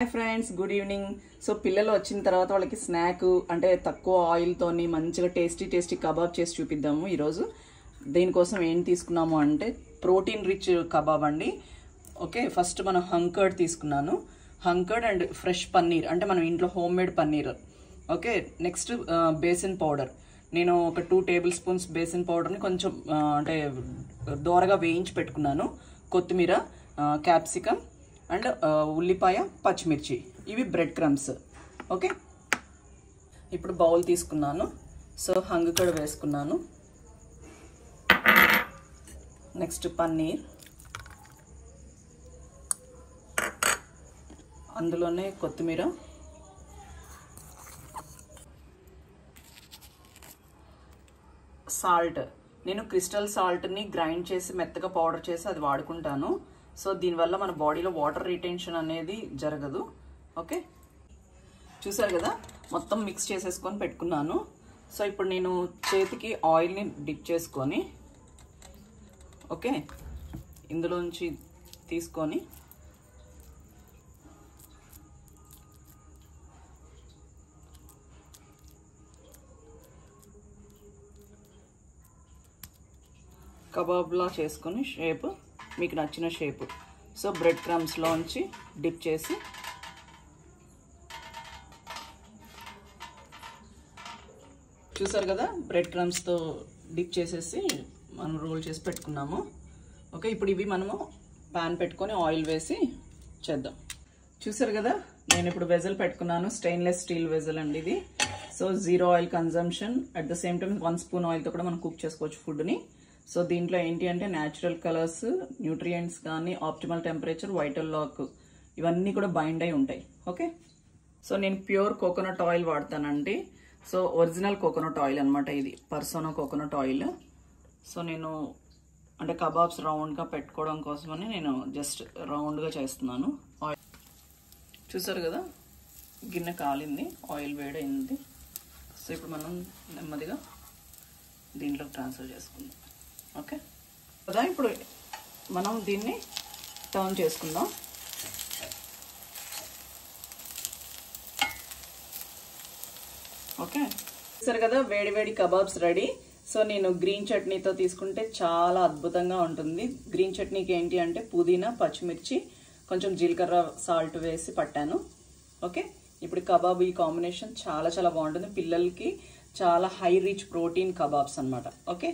Hi friends, good evening. So పిల్లలు వచ్చిన తర్వాత వాళ్ళకి స్నాక్ అంటే తక్కువ ఆయిల్తోని మంచిగా టేస్టీ కబాబ్ చేసి చూపిద్దాము ఈరోజు. దీనికోసం ఏం తీసుకున్నాము అంటే ప్రోటీన్ రిచ్ కబాబ్ అండి. ఓకే, ఫస్ట్ మనం హంకర్డ్ తీసుకున్నాను. హంకర్డ్ అండ్ ఫ్రెష్ పన్నీర్ అంటే మనం ఇంట్లో home made paneer. Okay, next basin powder. నేను ఒక 2 టేబుల్ స్పూన్స్ బేసిన్ పౌడర్ని కొంచెం అంటే దోరగా వేయించి పెట్టుకున్నాను. కొత్తిమీర, క్యాప్సికమ్ అండ్ ఉల్లిపాయ, పచ్చిమిర్చి, ఇవి బ్రెడ్ క్రమ్స్. ఓకే, ఇప్పుడు బౌల్ తీసుకున్నాను. సో హంగకడ వేసుకున్నాను. నెక్స్ట్ పన్నీర్, అందులోనే కొత్తిమీర, సాల్ట్. నేను క్రిస్టల్ సాల్ట్ని గ్రైండ్ చేసి మెత్తగా పౌడర్ చేసి అది వాడుకుంటాను. సో దీనివల్ల మన బాడీలో వాటర్ రిటెన్షన్ అనేది జరగదు. ఓకే, చూసారు కదా, మొత్తం మిక్స్ చేసేసుకొని పెట్టుకున్నాను. సో ఇప్పుడు నేను చేతికి ఆయిల్ని డిప్ చేసుకొని ఓకే ఇందులోంచి తీసుకొని కబాబ్లా చేసుకొని షేప్ మీకు నచ్చిన షేపు. సో బ్రెడ్ క్రమ్స్లోంచి డిప్ చేసి చూసారు కదా, బ్రెడ్ క్రమ్స్తో డిప్ చేసేసి మనం రోల్ చేసి పెట్టుకున్నాము. ఓకే, ఇప్పుడు ఇవి మనము ప్యాన్ పెట్టుకొని ఆయిల్ వేసి చేద్దాం. చూసారు కదా, నేను ఇప్పుడు వెజల్ పెట్టుకున్నాను. స్టెయిన్లెస్ స్టీల్ వెజల్ అండి ఇది. So 0 oil consumption. At the same time 1 spoon ఆయిల్తో కూడా మనం కుక్ చేసుకోవచ్చు ఫుడ్ని. సో దీంట్లో ఏంటి అంటే న్యాచురల్ కలర్స్, న్యూట్రియంట్స్ కానీ, ఆప్టిమల్ టెంపరేచర్, వైటల్ లాక్, ఇవన్నీ కూడా బైండ్ అయి ఉంటాయి. ఓకే, సో నేను ప్యూర్ కోకోనట్ ఆయిల్ వాడతానండి. సో ఒరిజినల్ కోకోనట్ ఆయిల్ అనమాట ఇది, పర్సోనా కోకోనట్ ఆయిల్. సో నేను అంటే కబాబ్స్ రౌండ్గా పెట్టుకోవడం కోసమని నేను జస్ట్ రౌండ్గా చేస్తున్నాను. ఆయిల్ చూసారు కదా, గిన్నె కాలింది, ఆయిల్ వేడైంది. సో ఇప్పుడు మనం నెమ్మదిగా దీంట్లోకి ట్రాన్స్ఫర్ చేసుకుందాం. ఓకే కదా, ఇప్పుడు మనం దీన్ని టర్న్ చేసుకుందాం. ఓకే, సరే కదా, వేడి వేడి కబాబ్స్ రెడీ. సో నేను గ్రీన్ చట్నీతో తీసుకుంటే చాలా అద్భుతంగా ఉంటుంది. గ్రీన్ చట్నీకి ఏంటి అంటే పుదీనా, పచ్చిమిర్చి, కొంచెం జీలకర్ర, సాల్ట్ వేసి పట్టాను. ఓకే, ఇప్పుడు కబాబ్ ఈ కాంబినేషన్ చాలా బాగుంటుంది. పిల్లలకి చాలా హై రిచ్ ప్రోటీన్ కబాబ్స్ అనమాట. ఓకే.